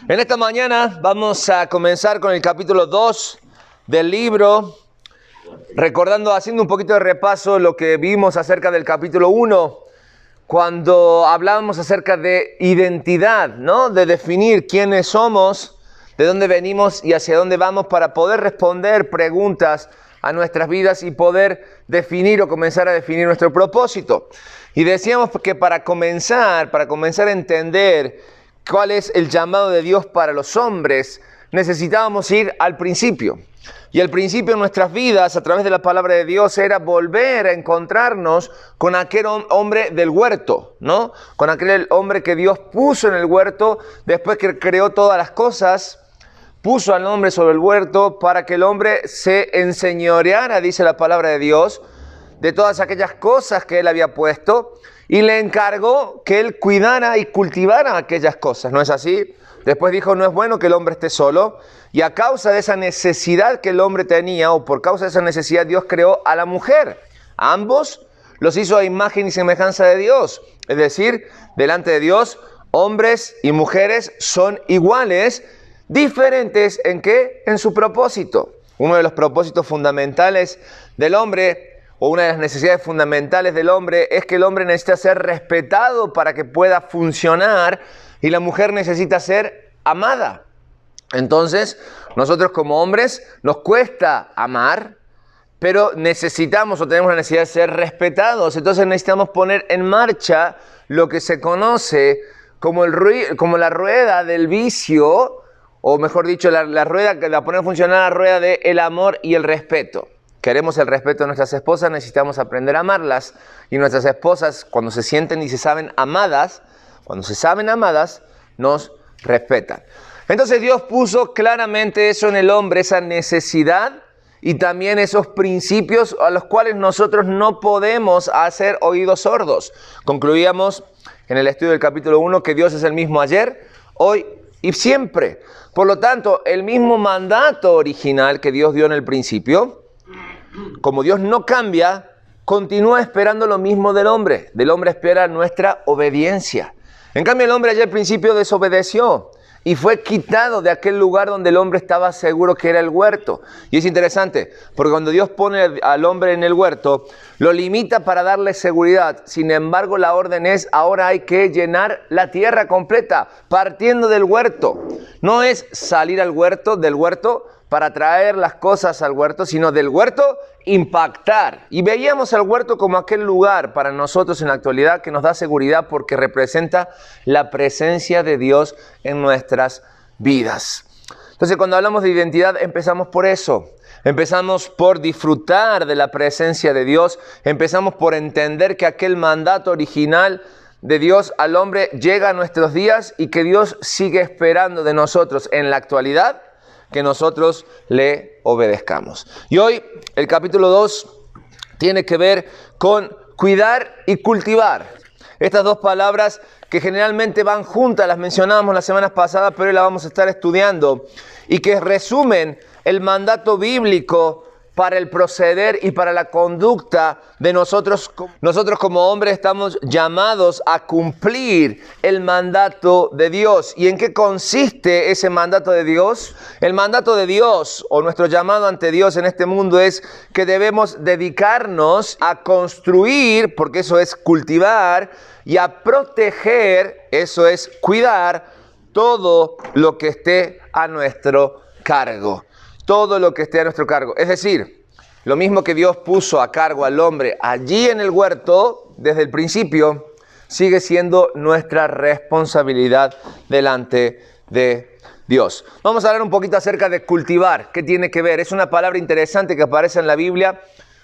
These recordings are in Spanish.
En esta mañana vamos a comenzar con el capítulo 2 del libro, haciendo un poquito de repaso lo que vimos acerca del capítulo 1, cuando hablábamos acerca de identidad, ¿no? De definir quiénes somos, de dónde venimos y hacia dónde vamos para poder responder preguntas a nuestras vidas y poder definir o comenzar a definir nuestro propósito. Y decíamos que para comenzar a entender cuál es el llamado de Dios para los hombres, necesitábamos ir al principio. Y el principio en nuestras vidas, a través de la palabra de Dios, era volver a encontrarnos con aquel hombre del huerto, ¿no? Con aquel hombre que Dios puso en el huerto, después que creó todas las cosas, puso al hombre sobre el huerto para que el hombre se enseñoreara, dice la palabra de Dios, de todas aquellas cosas que él había puesto, y le encargó que él cuidara y cultivara aquellas cosas, ¿no es así? Después dijo, no es bueno que el hombre esté solo, y a causa de esa necesidad que el hombre tenía, o por causa de esa necesidad, Dios creó a la mujer. A ambos los hizo a imagen y semejanza de Dios, es decir, delante de Dios, hombres y mujeres son iguales, diferentes ¿en qué? En su propósito. Uno de los propósitos fundamentales del hombre, o una de las necesidades fundamentales del hombre, es que el hombre necesita ser respetado para que pueda funcionar y la mujer necesita ser amada. Entonces, nosotros como hombres nos cuesta amar, pero necesitamos o tenemos la necesidad de ser respetados. Entonces necesitamos poner en marcha lo que se conoce como la rueda del vicio, o mejor dicho, la rueda que la pone a funcionar, la rueda del amor y el respeto. Queremos el respeto de nuestras esposas, necesitamos aprender a amarlas. Y nuestras esposas, cuando se sienten y se saben amadas, nos respetan. Entonces Dios puso claramente eso en el hombre, esa necesidad y también esos principios a los cuales nosotros no podemos hacer oídos sordos. Concluíamos en el estudio del capítulo 1 que Dios es el mismo ayer, hoy y siempre. Por lo tanto, el mismo mandato original que Dios dio en el principio, como Dios no cambia, continúa esperando lo mismo del hombre. Del hombre espera nuestra obediencia. En cambio, el hombre allá al principio desobedeció y fue quitado de aquel lugar donde el hombre estaba seguro que era el huerto. Y es interesante, porque cuando Dios pone al hombre en el huerto, lo limita para darle seguridad. Sin embargo, la orden es, ahora hay que llenar la tierra completa, partiendo del huerto. No es salir del huerto, para traer las cosas al huerto, sino del huerto impactar. Y veíamos al huerto como aquel lugar para nosotros en la actualidad que nos da seguridad porque representa la presencia de Dios en nuestras vidas. Entonces, cuando hablamos de identidad, empezamos por eso. Empezamos por disfrutar de la presencia de Dios. Empezamos por entender que aquel mandato original de Dios al hombre llega a nuestros días y que Dios sigue esperando de nosotros en la actualidad que nosotros le obedezcamos. Y hoy el capítulo 2 tiene que ver con cuidar y cultivar. Estas dos palabras que generalmente van juntas, las mencionábamos las semanas pasadas, pero hoy las vamos a estar estudiando, y que resumen el mandato bíblico para el proceder y para la conducta de nosotros. Nosotros como hombres estamos llamados a cumplir el mandato de Dios. ¿Y en qué consiste ese mandato de Dios? El mandato de Dios, o nuestro llamado ante Dios en este mundo, es que debemos dedicarnos a construir, porque eso es cultivar, y a proteger, eso es cuidar, todo lo que esté a nuestro cargo. Todo lo que esté a nuestro cargo. Es decir, lo mismo que Dios puso a cargo al hombre allí en el huerto, desde el principio, sigue siendo nuestra responsabilidad delante de Dios. Vamos a hablar un poquito acerca de cultivar. ¿Qué tiene que ver? Es una palabra interesante que aparece en la Biblia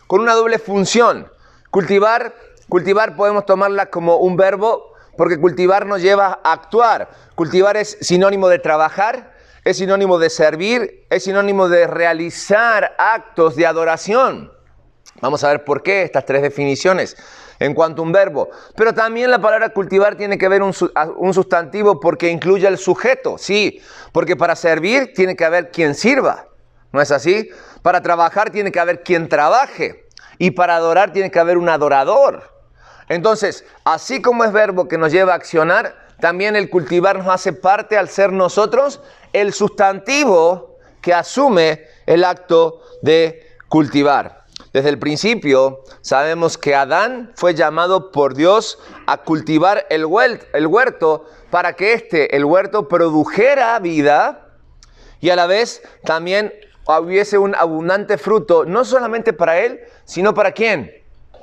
con una doble función. Cultivar podemos tomarla como un verbo, porque cultivar nos lleva a actuar. Cultivar es sinónimo de trabajar, es sinónimo de servir, es sinónimo de realizar actos de adoración. Vamos a ver por qué estas tres definiciones en cuanto a un verbo. Pero también la palabra cultivar tiene que ver un sustantivo porque incluye el sujeto. Sí, porque para servir tiene que haber quien sirva. ¿No es así? Para trabajar tiene que haber quien trabaje. Y para adorar tiene que haber un adorador. Entonces, así como es verbo que nos lleva a accionar, también el cultivar nos hace parte al ser nosotros el sustantivo que asume el acto de cultivar. Desde el principio sabemos que Adán fue llamado por Dios a cultivar el huerto para que el huerto produjera vida y a la vez también hubiese un abundante fruto, no solamente para él, sino para ¿quién?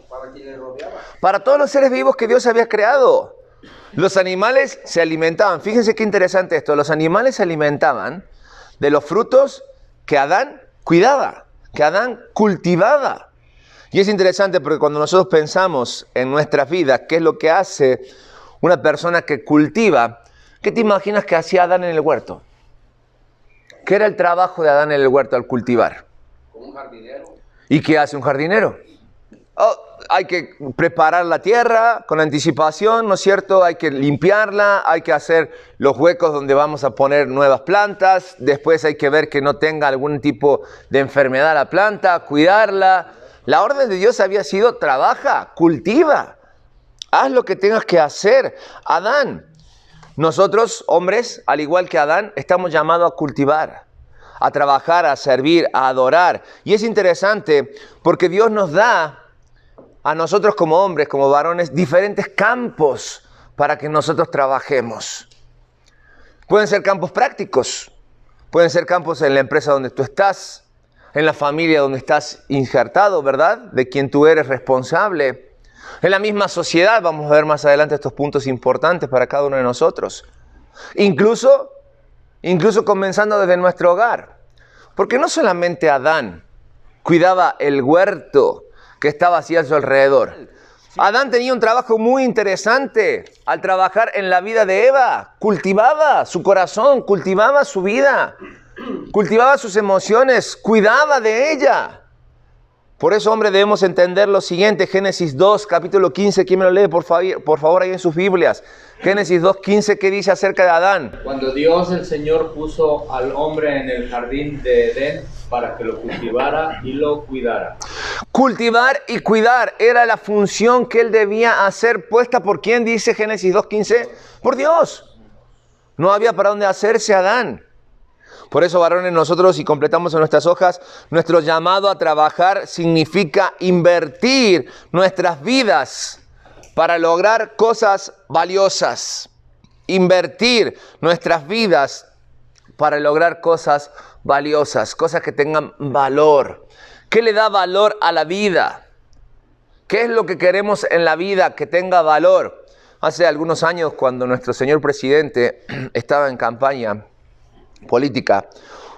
Para quien le rodeaba. Para todos los seres vivos que Dios había creado. Los animales se alimentaban, fíjense qué interesante esto, los animales se alimentaban de los frutos que Adán cuidaba, que Adán cultivaba. Y es interesante porque cuando nosotros pensamos en nuestras vidas, qué es lo que hace una persona que cultiva, ¿qué te imaginas que hacía Adán en el huerto? ¿Qué era el trabajo de Adán en el huerto al cultivar? Como un jardinero. ¿Y qué hace un jardinero? Hay que preparar la tierra con anticipación, ¿no es cierto? Hay que limpiarla, hay que hacer los huecos donde vamos a poner nuevas plantas. Después hay que ver que no tenga algún tipo de enfermedad la planta, cuidarla. La orden de Dios había sido: trabaja, cultiva, haz lo que tengas que hacer. Adán, nosotros, hombres, al igual que Adán, estamos llamados a cultivar, a trabajar, a servir, a adorar. Y es interesante porque Dios nos da a nosotros como hombres, como varones, diferentes campos para que nosotros trabajemos. Pueden ser campos prácticos, pueden ser campos en la empresa donde tú estás, en la familia donde estás injertado, ¿verdad? De quien tú eres responsable. En la misma sociedad, vamos a ver más adelante estos puntos importantes para cada uno de nosotros. Incluso comenzando desde nuestro hogar. Porque no solamente Adán cuidaba el huerto que estaba así a su alrededor. Adán tenía un trabajo muy interesante al trabajar en la vida de Eva. Cultivaba su corazón, cultivaba su vida, cultivaba sus emociones, cuidaba de ella. Por eso, hombre, debemos entender lo siguiente. Génesis 2, capítulo 15. ¿Quién me lo lee, por favor, ahí en sus Biblias? Génesis 2, 15, ¿qué dice acerca de Adán? Cuando Dios el Señor puso al hombre en el jardín de Edén para que lo cultivara y lo cuidara. Cultivar y cuidar era la función que él debía hacer, puesta por ¿quién dice Génesis 2, 15? Por Dios. No había para dónde hacerse Adán. Por eso, varones, nosotros, y completamos en nuestras hojas, nuestro llamado a trabajar significa invertir nuestras vidas para lograr cosas valiosas. Invertir nuestras vidas para lograr cosas valiosas, cosas que tengan valor. ¿Qué le da valor a la vida? ¿Qué es lo que queremos en la vida que tenga valor? Hace algunos años, cuando nuestro señor presidente estaba en campaña política,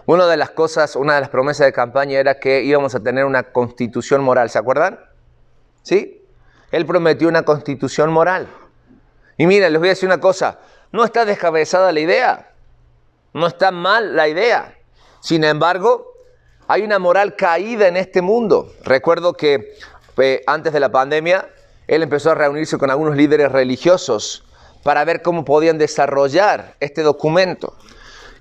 una de las promesas de campaña era que íbamos a tener una constitución moral, ¿se acuerdan? ¿Sí? Él prometió una constitución moral. Y miren, les voy a decir una cosa, no está descabezada la idea, no está mal la idea. Sin embargo, hay una moral caída en este mundo. Recuerdo que antes de la pandemia, él empezó a reunirse con algunos líderes religiosos para ver cómo podían desarrollar este documento.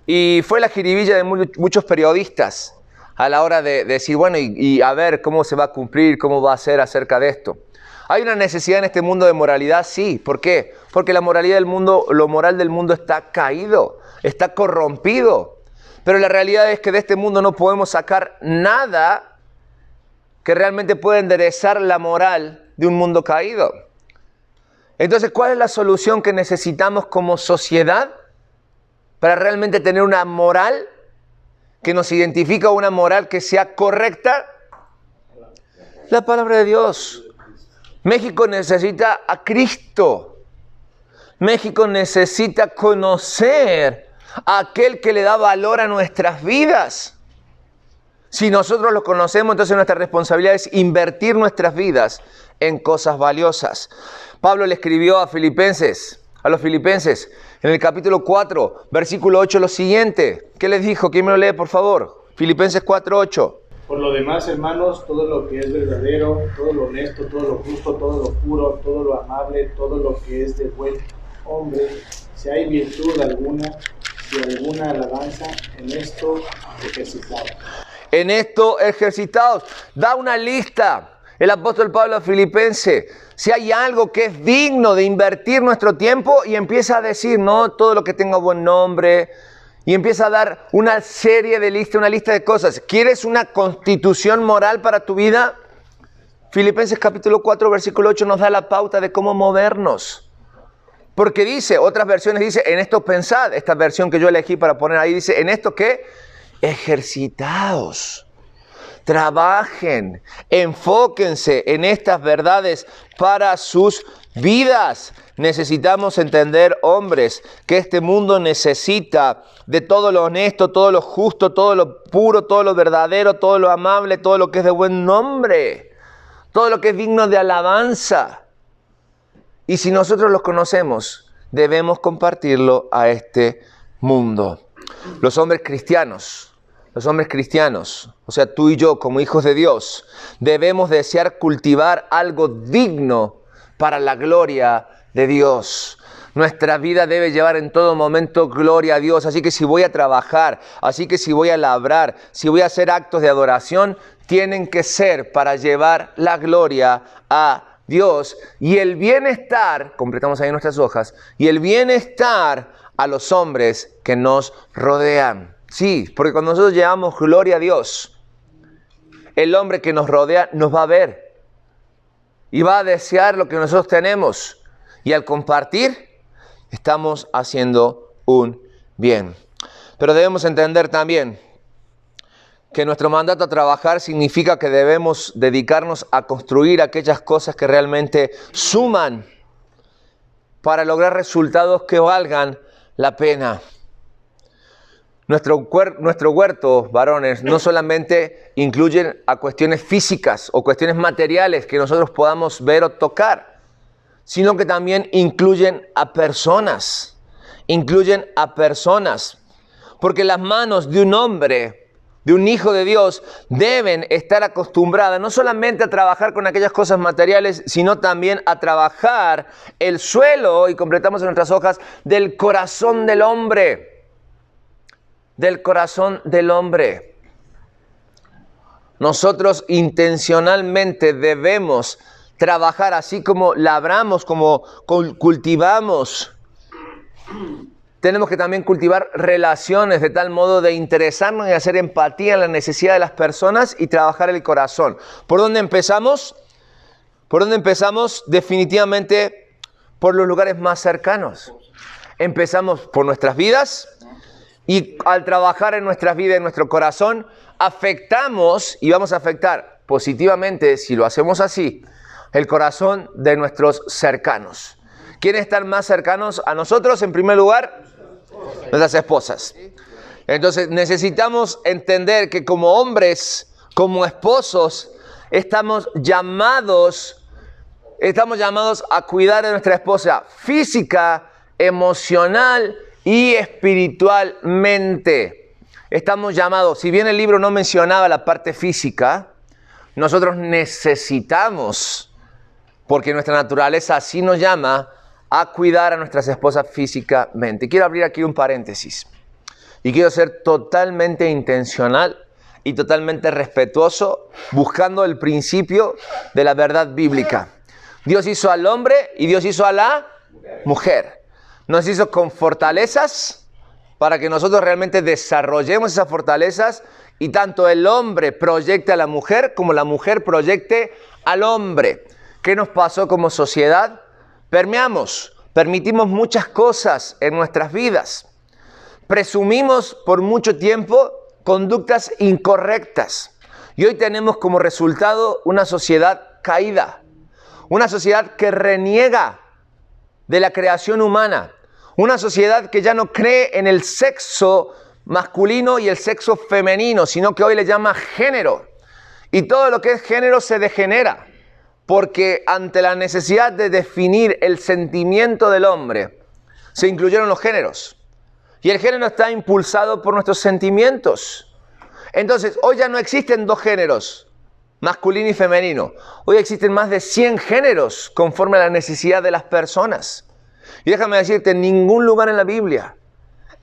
Y fue la jiribilla de muchos periodistas a la hora de decir, bueno, y a ver cómo se va a cumplir, cómo va a ser acerca de esto. ¿Hay una necesidad en este mundo de moralidad? Sí. ¿Por qué? Porque la moralidad del mundo, lo moral del mundo está caído, está corrompido. Pero la realidad es que de este mundo no podemos sacar nada que realmente pueda enderezar la moral de un mundo caído. Entonces, ¿cuál es la solución que necesitamos como sociedad para realmente tener una moral que nos identifica, una moral que sea correcta? La palabra de Dios. México necesita a Cristo. México necesita conocer a aquel que le da valor a nuestras vidas. Si nosotros lo conocemos, entonces nuestra responsabilidad es invertir nuestras vidas en cosas valiosas. Pablo le escribió a los filipenses, en el capítulo 4, versículo 8, lo siguiente. ¿Qué les dijo? ¿Quién me lo lee, por favor? Filipenses 4, 8. Por lo demás, hermanos, todo lo que es verdadero, todo lo honesto, todo lo justo, todo lo puro, todo lo amable, todo lo que es de buen hombre, si hay virtud alguna, si alguna alabanza, en esto ejercitados. En esto ejercitados. Da una lista. El apóstol Pablo a Filipenses, si hay algo que es digno de invertir nuestro tiempo, y empieza a decir, no, todo lo que tenga buen nombre, y empieza a dar una serie de listas, una lista de cosas. ¿Quieres una constitución moral para tu vida? Filipenses capítulo 4, versículo 8 nos da la pauta de cómo movernos. Porque dice, otras versiones dice, en esto pensad. Esta versión que yo elegí para poner ahí dice, en esto ¿qué? Ejercitaos. Trabajen, enfóquense en estas verdades para sus vidas. Necesitamos entender, hombres, que este mundo necesita de todo lo honesto, todo lo justo, todo lo puro, todo lo verdadero, todo lo amable, todo lo que es de buen nombre, todo lo que es digno de alabanza. Y si nosotros los conocemos, debemos compartirlo a este mundo. Los hombres cristianos, o sea, tú y yo como hijos de Dios, debemos desear cultivar algo digno para la gloria de Dios. Nuestra vida debe llevar en todo momento gloria a Dios. Así que si voy a trabajar, así que si voy a labrar, si voy a hacer actos de adoración, tienen que ser para llevar la gloria a Dios y el bienestar, completamos ahí nuestras hojas, y el bienestar a los hombres que nos rodean. Sí, porque cuando nosotros llevamos gloria a Dios, el hombre que nos rodea nos va a ver y va a desear lo que nosotros tenemos. Y al compartir, estamos haciendo un bien. Pero debemos entender también que nuestro mandato a trabajar significa que debemos dedicarnos a construir aquellas cosas que realmente suman para lograr resultados que valgan la pena. Nuestro huerto, varones, no solamente incluyen a cuestiones físicas o cuestiones materiales que nosotros podamos ver o tocar, sino que también incluyen a personas. Porque las manos de un hombre, de un hijo de Dios, deben estar acostumbradas no solamente a trabajar con aquellas cosas materiales, sino también a trabajar el suelo, y completamos en nuestras hojas, del corazón del hombre. Del corazón del hombre. Nosotros intencionalmente debemos trabajar así como labramos, como cultivamos. Tenemos que también cultivar relaciones de tal modo de interesarnos y hacer empatía en la necesidad de las personas y trabajar el corazón. ¿Por dónde empezamos? Definitivamente por los lugares más cercanos. Empezamos por nuestras vidas y al trabajar en nuestras vidas, en nuestro corazón, afectamos y vamos a afectar positivamente, si lo hacemos así, el corazón de nuestros cercanos. ¿Quiénes están más cercanos a nosotros? En primer lugar, nuestras esposas. Entonces necesitamos entender que como hombres, como esposos, estamos llamados a cuidar de nuestra esposa física, emocional y espiritualmente. Estamos llamados, si bien el libro no mencionaba la parte física, nosotros necesitamos, porque nuestra naturaleza así nos llama, a cuidar a nuestras esposas físicamente. Quiero abrir aquí un paréntesis y quiero ser totalmente intencional y totalmente respetuoso, buscando el principio de la verdad bíblica. Dios hizo al hombre y Dios hizo a la mujer. Nos hizo con fortalezas para que nosotros realmente desarrollemos esas fortalezas y tanto el hombre proyecte a la mujer como la mujer proyecte al hombre. ¿Qué nos pasó como sociedad? Permitimos muchas cosas en nuestras vidas. Presumimos por mucho tiempo conductas incorrectas. Y hoy tenemos como resultado una sociedad caída. Una sociedad que reniega de la creación humana. Una sociedad que ya no cree en el sexo masculino y el sexo femenino, sino que hoy le llama género. Y todo lo que es género se degenera. Porque ante la necesidad de definir el sentimiento del hombre, se incluyeron los géneros. Y el género está impulsado por nuestros sentimientos. Entonces, hoy ya no existen dos géneros, masculino y femenino. Hoy existen más de 100 géneros conforme a la necesidad de las personas. Y déjame decirte, en ningún lugar en la Biblia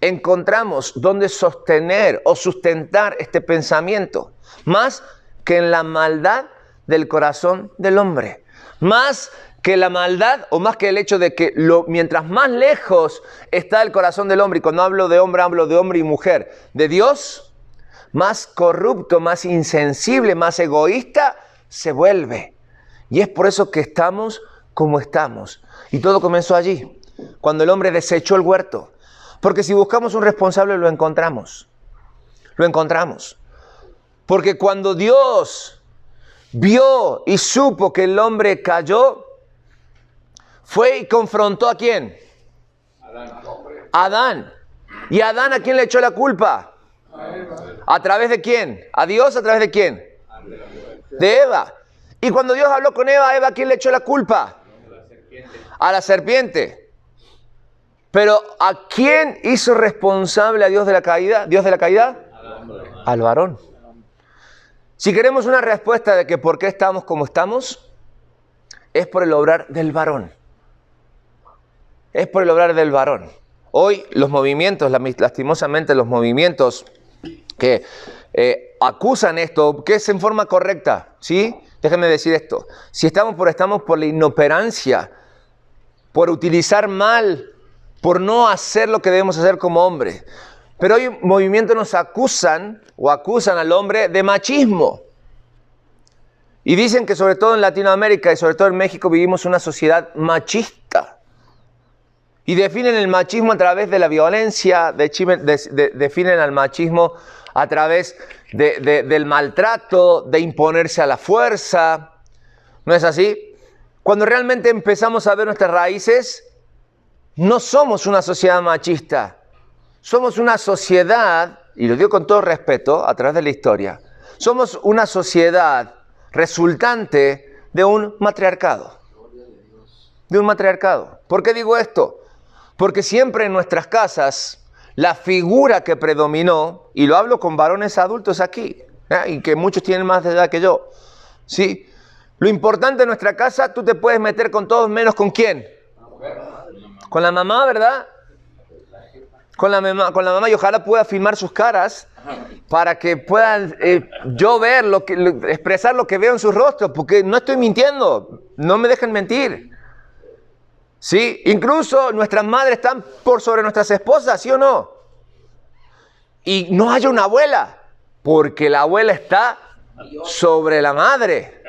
encontramos donde sostener o sustentar este pensamiento, más que en la maldad del corazón del hombre. Más que la maldad o más que el hecho de que mientras más lejos está el corazón del hombre, y cuando hablo de hombre y mujer, de Dios, más corrupto, más insensible, más egoísta se vuelve. Y es por eso que estamos como estamos. Y todo comenzó allí, cuando el hombre desechó el huerto. Porque si buscamos un responsable lo encontramos. Lo encontramos. Porque cuando Dios vio y supo que el hombre cayó, fue y confrontó ¿a quién? A Adán. ¿Y a Adán a quién le echó la culpa? ¿A través de quién? ¿A Dios a través de quién? De Eva. Y cuando Dios habló con Eva, ¿a quién le echó la culpa? A la serpiente. Pero ¿a quién hizo responsable a Dios de la caída? ¿Dios de la caída? Al varón. Si queremos una respuesta de que por qué estamos como estamos, es por el obrar del varón. Es por el obrar del varón. Hoy los movimientos, lastimosamente los movimientos que acusan esto, que es en forma correcta, ¿sí? Déjenme decir esto. Si estamos por la inoperancia, por utilizar mal, por no hacer lo que debemos hacer como hombres. Pero hoy movimientos nos acusan al hombre de machismo. Y dicen que sobre todo en Latinoamérica y sobre todo en México vivimos una sociedad machista. Y definen el machismo a través de la violencia, definen al machismo a través del maltrato, de imponerse a la fuerza. ¿No es así? Cuando realmente empezamos a ver nuestras raíces, no somos una sociedad machista. Somos una sociedad, y lo digo con todo respeto, a través de la historia, somos una sociedad resultante de un matriarcado. De un matriarcado. ¿Por qué digo esto? Porque siempre en nuestras casas, la figura que predominó, y lo hablo con varones adultos aquí, y que muchos tienen más de edad que yo, ¿sí? Lo importante en nuestra casa, tú te puedes meter con todos menos ¿con quién? Con la mamá, ¿verdad? Con la mamá, y ojalá pueda filmar sus caras para que puedan yo ver, expresar lo que veo en sus rostros, porque no estoy mintiendo, no me dejen mentir. ¿Sí? Incluso nuestras madres están por sobre nuestras esposas, ¿sí o no? Y no hay una abuela, porque la abuela está sobre la madre.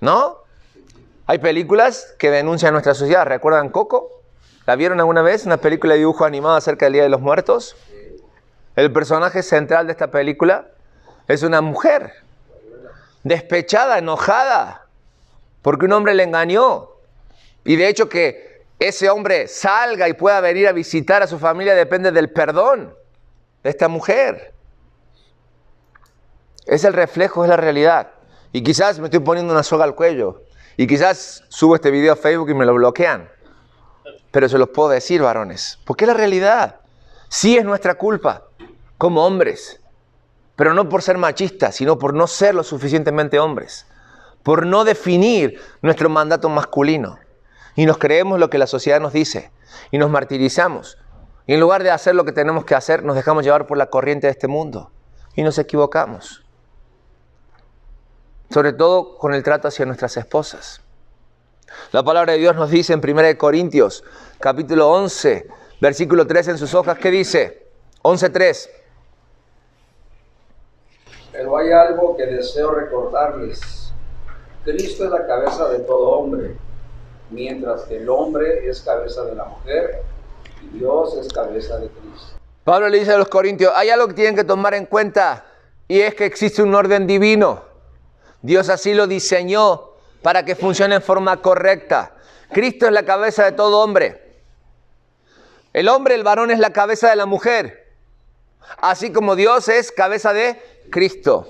¿No? Hay películas que denuncian nuestra sociedad. ¿Recuerdan Coco? ¿La vieron alguna vez? Una película de dibujo animado acerca del Día de los Muertos. El personaje central de esta película es una mujer despechada, enojada, porque un hombre le engañó. Y de hecho que ese hombre salga y pueda venir a visitar a su familia depende del perdón de esta mujer. Es el reflejo, es la realidad. Y quizás me estoy poniendo una soga al cuello. Y quizás subo este video a Facebook y me lo bloquean. Pero se los puedo decir, varones. Porque es la realidad. Sí es nuestra culpa, como hombres. Pero no por ser machistas, sino por no ser lo suficientemente hombres. Por no definir nuestro mandato masculino. Y nos creemos lo que la sociedad nos dice. Y nos martirizamos. Y en lugar de hacer lo que tenemos que hacer, nos dejamos llevar por la corriente de este mundo. Y nos equivocamos. Sobre todo con el trato hacia nuestras esposas. La palabra de Dios nos dice en 1 Corintios, capítulo 11, versículo 3 en sus hojas, ¿qué dice? 11:3. Pero hay algo que deseo recordarles. Cristo es la cabeza de todo hombre, mientras que el hombre es cabeza de la mujer y Dios es cabeza de Cristo. Pablo le dice a los corintios, hay algo que tienen que tomar en cuenta y es que existe un orden divino. Dios así lo diseñó para que funcione en forma correcta. Cristo es la cabeza de todo hombre. El hombre, el varón, es la cabeza de la mujer. Así como Dios es cabeza de Cristo.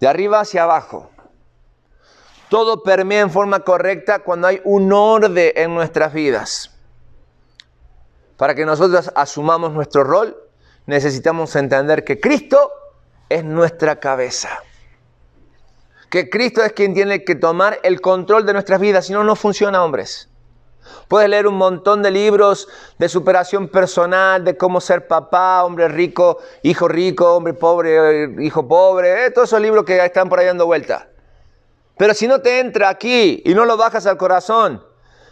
De arriba hacia abajo. Todo permea en forma correcta cuando hay un orden en nuestras vidas. Para que nosotros asumamos nuestro rol, necesitamos entender que Cristo es nuestra cabeza. Que Cristo es quien tiene que tomar el control de nuestras vidas, si no, no funciona, hombres. Puedes leer un montón de libros de superación personal, de cómo ser papá, hombre rico, hombre pobre, hijo pobre, todos esos libros que están por ahí dando vuelta. Pero si no te entra aquí y no lo bajas al corazón,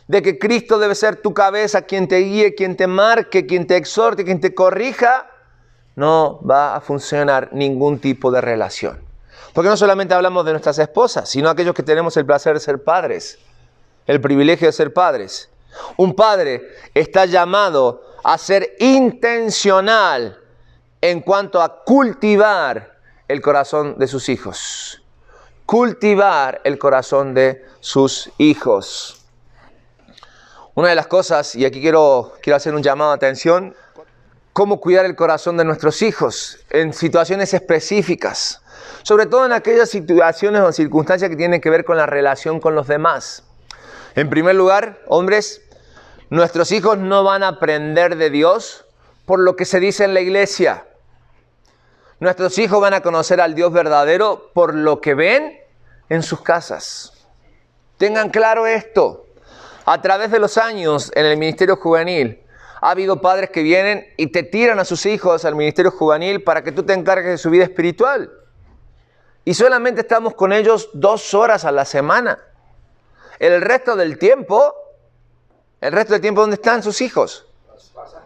de que Cristo debe ser tu cabeza, quien te guíe, quien te marque, quien te exhorte, quien te corrija, no va a funcionar ningún tipo de relación. Porque no solamente hablamos de nuestras esposas, sino aquellos que tenemos el placer de ser padres, el privilegio de ser padres. Un padre está llamado a ser intencional en cuanto a cultivar el corazón de sus hijos. Cultivar el corazón de sus hijos. Una de las cosas, y aquí quiero hacer un llamado de atención, cómo cuidar el corazón de nuestros hijos en situaciones específicas. Sobre todo en aquellas situaciones o circunstancias que tienen que ver con la relación con los demás. En primer lugar, hombres, nuestros hijos no van a aprender de Dios por lo que se dice en la iglesia. Nuestros hijos van a conocer al Dios verdadero por lo que ven en sus casas. Tengan claro esto. A través de los años en el ministerio juvenil, ha habido padres que vienen y te tiran a sus hijos al ministerio juvenil para que tú te encargues de su vida espiritual. Y solamente estamos con ellos 2 horas a la semana. El resto del tiempo, ¿dónde están sus hijos?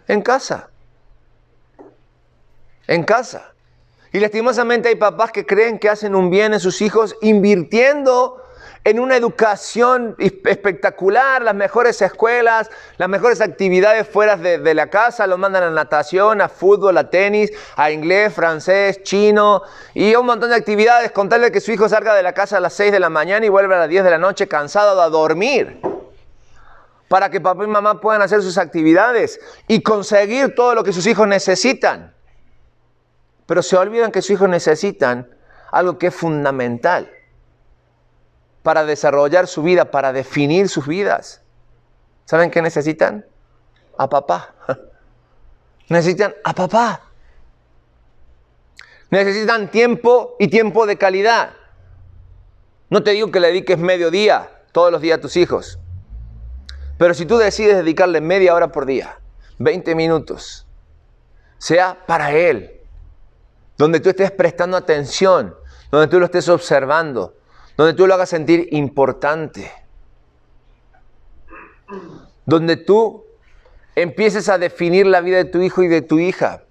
En casa. En casa. Y lastimosamente hay papás que creen que hacen un bien en sus hijos invirtiendo en una educación espectacular, las mejores escuelas, las mejores actividades fuera de la casa, lo mandan a natación, a fútbol, a tenis, a inglés, francés, chino y un montón de actividades con tal de que su hijo salga de la casa a las 6 de la mañana y vuelva a las 10 de la noche cansado a dormir. Para que papá y mamá puedan hacer sus actividades y conseguir todo lo que sus hijos necesitan. Pero se olvidan que sus hijos necesitan algo que es fundamental para desarrollar su vida, para definir sus vidas. ¿Saben qué necesitan? A papá. Necesitan a papá. Necesitan tiempo y tiempo de calidad. No te digo que le dediques mediodía todos los días a tus hijos. Pero si tú decides dedicarle media hora por día, 20 minutos, sea para él, donde tú estés prestando atención, donde tú lo estés observando, donde tú lo hagas sentir importante, donde tú empieces a definir la vida de tu hijo y de tu hija.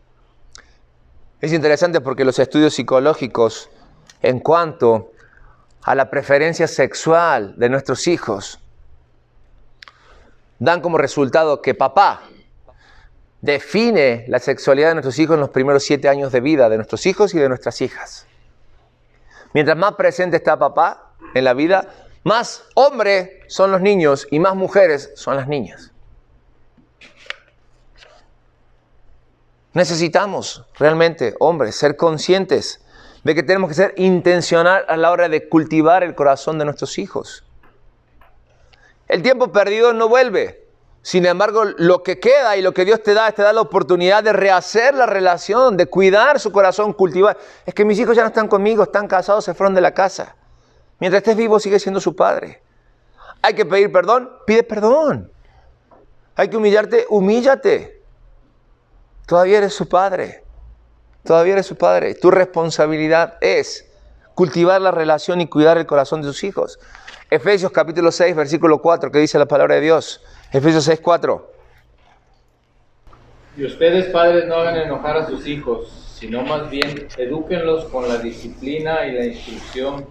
Es interesante porque los estudios psicológicos en cuanto a la preferencia sexual de nuestros hijos dan como resultado que papá define la sexualidad de nuestros hijos en los primeros 7 años de vida de nuestros hijos y de nuestras hijas. Mientras más presente está papá en la vida, más hombres son los niños y más mujeres son las niñas. Necesitamos realmente, hombres, ser conscientes de que tenemos que ser intencional a la hora de cultivar el corazón de nuestros hijos. El tiempo perdido no vuelve. Sin embargo, lo que queda y lo que Dios te da la oportunidad de rehacer la relación, de cuidar su corazón, cultivar. Es que mis hijos ya no están conmigo, están casados, se fueron de la casa. Mientras estés vivo, sigue siendo su padre. Hay que pedir perdón, pide perdón. Hay que humillarte, humíllate. Todavía eres su padre. Todavía eres su padre. Tu responsabilidad es cultivar la relación y cuidar el corazón de tus hijos. Efesios capítulo 6, versículo 4, que dice la palabra de Dios. Efesios 6, 4. Y ustedes, padres, no hagan enojar a sus hijos, sino más bien edúquenlos con la disciplina y la instrucción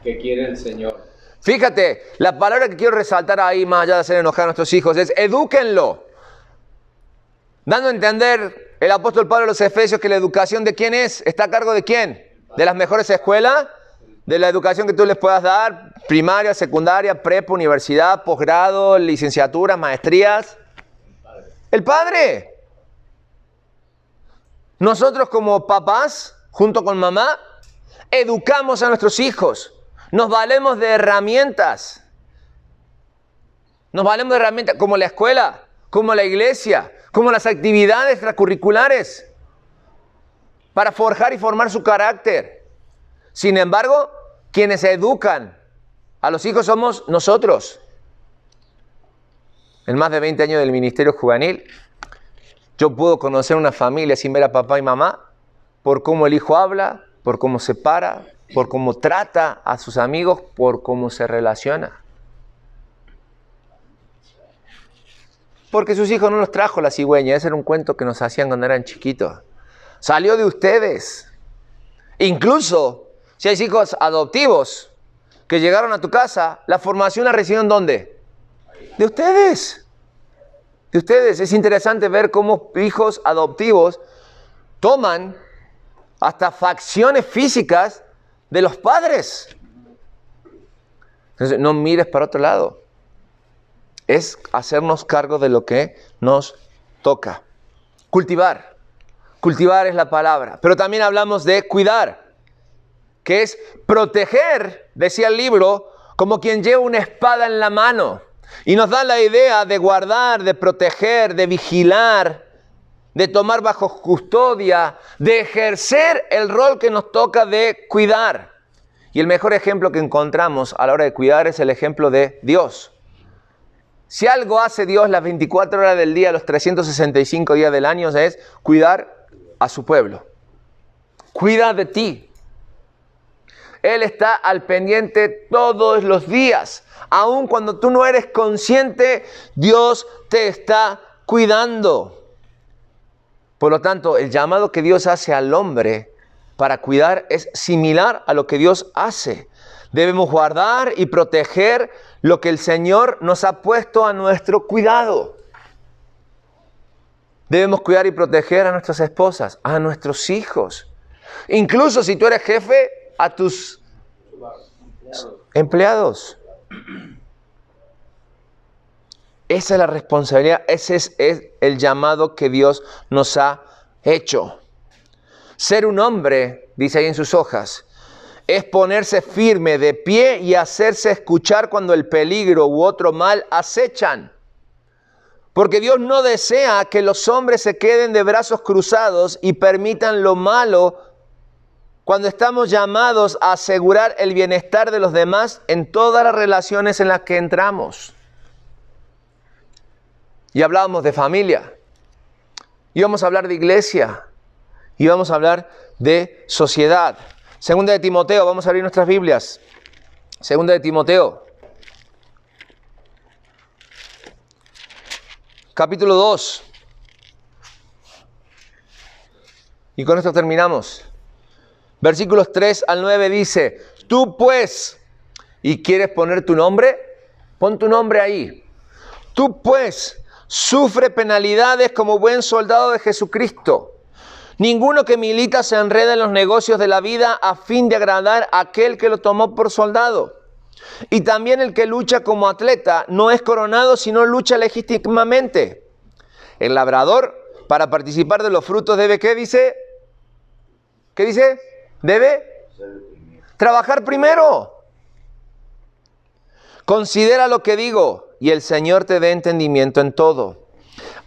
que quiere el Señor. Fíjate, la palabra que quiero resaltar ahí, más allá de hacer enojar a nuestros hijos, es edúquenlo. Dando a entender el apóstol Pablo a los Efesios que la educación de quién es, está a cargo de quién, de las mejores escuelas, de la educación que tú les puedas dar, primaria, secundaria, prepa, universidad, posgrado, licenciatura, maestrías. El padre. Nosotros como papás, junto con mamá, educamos a nuestros hijos. Nos valemos de herramientas. Nos valemos de herramientas como la escuela, como la iglesia, como las actividades extracurriculares, para forjar y formar su carácter. Sin embargo, quienes educan a los hijos somos nosotros. En más de 20 años del ministerio juvenil, yo puedo conocer una familia sin ver a papá y mamá por cómo el hijo habla, por cómo se para, por cómo trata a sus amigos, por cómo se relaciona. Porque sus hijos no los trajo la cigüeña. Ese era un cuento que nos hacían cuando eran chiquitos. Salió de ustedes. Incluso si hay hijos adoptivos que llegaron a tu casa, la formación la recibieron ¿dónde? De ustedes. De ustedes. Es interesante ver cómo hijos adoptivos toman hasta facciones físicas de los padres. Entonces, no mires para otro lado. Es hacernos cargo de lo que nos toca. Cultivar. Cultivar es la palabra. Pero también hablamos de cuidar, que es proteger, decía el libro, como quien lleva una espada en la mano. Y nos da la idea de guardar, de proteger, de vigilar, de tomar bajo custodia, de ejercer el rol que nos toca de cuidar. Y el mejor ejemplo que encontramos a la hora de cuidar es el ejemplo de Dios. Si algo hace Dios las 24 horas del día, los 365 días del año, es cuidar a su pueblo. Cuida de ti. Él está al pendiente todos los días. Aun cuando tú no eres consciente, Dios te está cuidando. Por lo tanto, el llamado que Dios hace al hombre para cuidar es similar a lo que Dios hace. Debemos guardar y proteger lo que el Señor nos ha puesto a nuestro cuidado. Debemos cuidar y proteger a nuestras esposas, a nuestros hijos. Incluso si tú eres jefe, a tus empleados. Esa es la responsabilidad, ese es el llamado que Dios nos ha hecho. Ser un hombre, dice ahí en sus hojas, es ponerse firme de pie y hacerse escuchar cuando el peligro u otro mal acechan. Porque Dios no desea que los hombres se queden de brazos cruzados y permitan lo malo cuando estamos llamados a asegurar el bienestar de los demás en todas las relaciones en las que entramos. Y hablábamos de familia, y vamos a hablar de iglesia, y vamos a hablar de sociedad. Segunda de Timoteo, vamos a abrir nuestras Biblias. Segunda de Timoteo, capítulo 2. Y con esto terminamos. Versículos 3 al 9 dice, tú pues, y quieres poner tu nombre, pon tu nombre ahí. Tú pues, sufre penalidades como buen soldado de Jesucristo. Ninguno que milita se enreda en los negocios de la vida a fin de agradar a aquel que lo tomó por soldado. Y también el que lucha como atleta no es coronado, sino lucha legítimamente. El labrador, para participar de los frutos, debe, ¿qué dice? ¿Qué dice? Debe trabajar primero. Considera lo que digo, y el Señor te dé entendimiento en todo.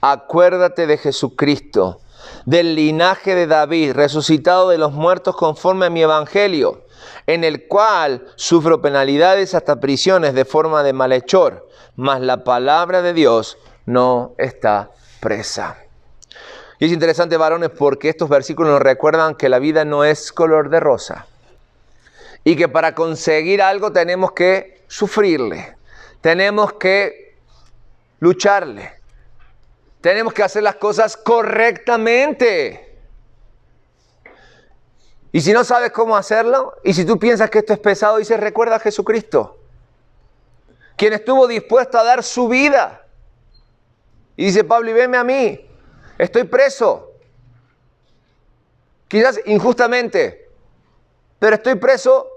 Acuérdate de Jesucristo, del linaje de David, resucitado de los muertos conforme a mi evangelio, en el cual sufro penalidades hasta prisiones de forma de malhechor, mas la palabra de Dios no está presa. Y es interesante, varones, porque estos versículos nos recuerdan que la vida no es color de rosa y que para conseguir algo tenemos que sufrirle, tenemos que lucharle, tenemos que hacer las cosas correctamente. Y si no sabes cómo hacerlo, y si tú piensas que esto es pesado, dices, recuerda a Jesucristo, quien estuvo dispuesto a dar su vida. Y dice Pablo, y venme a mí, estoy preso, quizás injustamente, pero estoy preso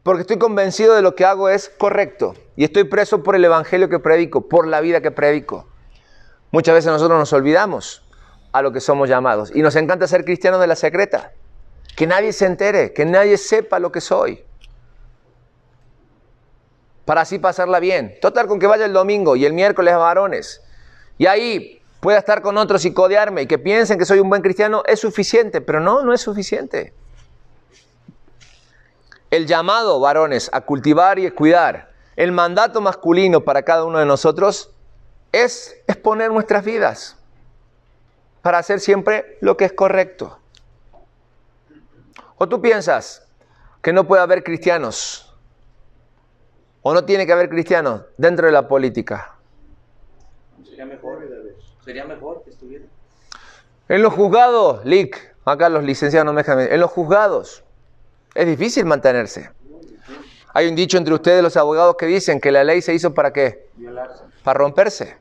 porque estoy convencido de lo que hago es correcto. Y estoy preso por el evangelio que predico, por la vida que predico. Muchas veces nosotros nos olvidamos a lo que somos llamados. Y nos encanta ser cristianos de la secreta. Que nadie se entere, que nadie sepa lo que soy. Para así pasarla bien. Total, con que vaya el domingo y el miércoles a varones. Y ahí pueda estar con otros y codearme y que piensen que soy un buen cristiano, es suficiente. Pero no es suficiente. El llamado, varones, a cultivar y a cuidar, el mandato masculino para cada uno de nosotros es exponer nuestras vidas para hacer siempre lo que es correcto. ¿O tú piensas, que no puede haber cristianos? ¿O no tiene que haber cristianos dentro de la política? Sería mejor que estuviera. En los juzgados, Lick, acá los licenciados no me dejan mentir, en los juzgados es difícil mantenerse. Hay un dicho entre ustedes los abogados que dicen que la ley se hizo ¿para qué? Violarse. Para romperse.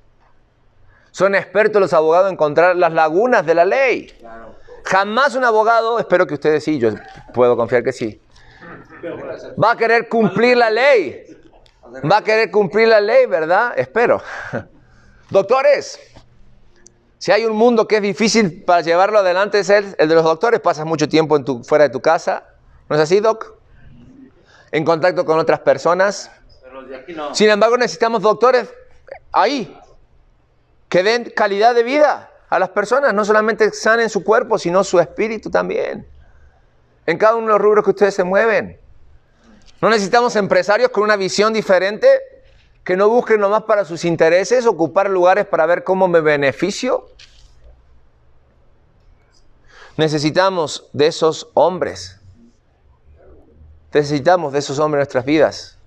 Son expertos los abogados en encontrar las lagunas de la ley. Claro. Jamás un abogado, espero que ustedes sí, yo puedo confiar que sí, va a querer cumplir la ley. Va a querer cumplir la ley, ¿verdad? Espero. Doctores, si hay un mundo que es difícil para llevarlo adelante es el de los doctores. Pasas mucho tiempo fuera de tu casa. ¿No es así, Doc? En contacto con otras personas. Pero los de aquí no. Sin embargo, necesitamos doctores ahí que den calidad de vida a las personas. No solamente sanen su cuerpo, sino su espíritu también. En cada uno de los rubros que ustedes se mueven. ¿No necesitamos empresarios con una visión diferente? Que no busquen nomás para sus intereses, ocupar lugares para ver cómo me beneficio. Necesitamos de esos hombres. Necesitamos de esos hombres en nuestras vidas,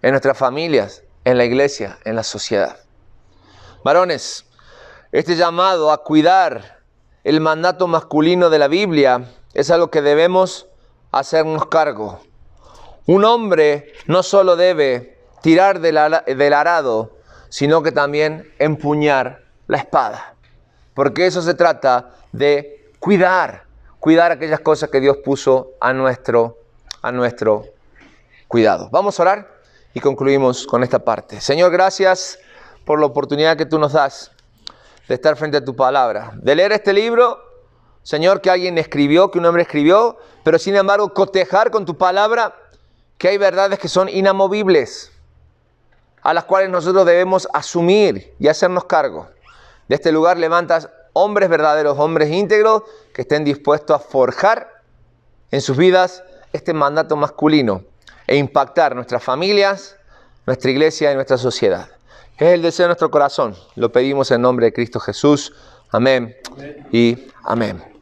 en nuestras familias, en la iglesia, en la sociedad. Varones, este llamado a cuidar el mandato masculino de la Biblia es algo que debemos hacernos cargo. Un hombre no solo debe tirar del arado, sino que también empuñar la espada. Porque eso se trata de cuidar aquellas cosas que Dios puso a nuestro cuidado. Vamos a orar y concluimos con esta parte. Señor, gracias por la oportunidad que tú nos das de estar frente a tu palabra, de leer este libro, Señor, que alguien escribió, que un hombre escribió, pero sin embargo cotejar con tu palabra que hay verdades que son inamovibles, a las cuales nosotros debemos asumir y hacernos cargo. De este lugar levantas hombres verdaderos, hombres íntegros, que estén dispuestos a forjar en sus vidas este mandato masculino e impactar nuestras familias, nuestra iglesia y nuestra sociedad. Es el deseo de nuestro corazón. Lo pedimos en nombre de Cristo Jesús. Amén y amén.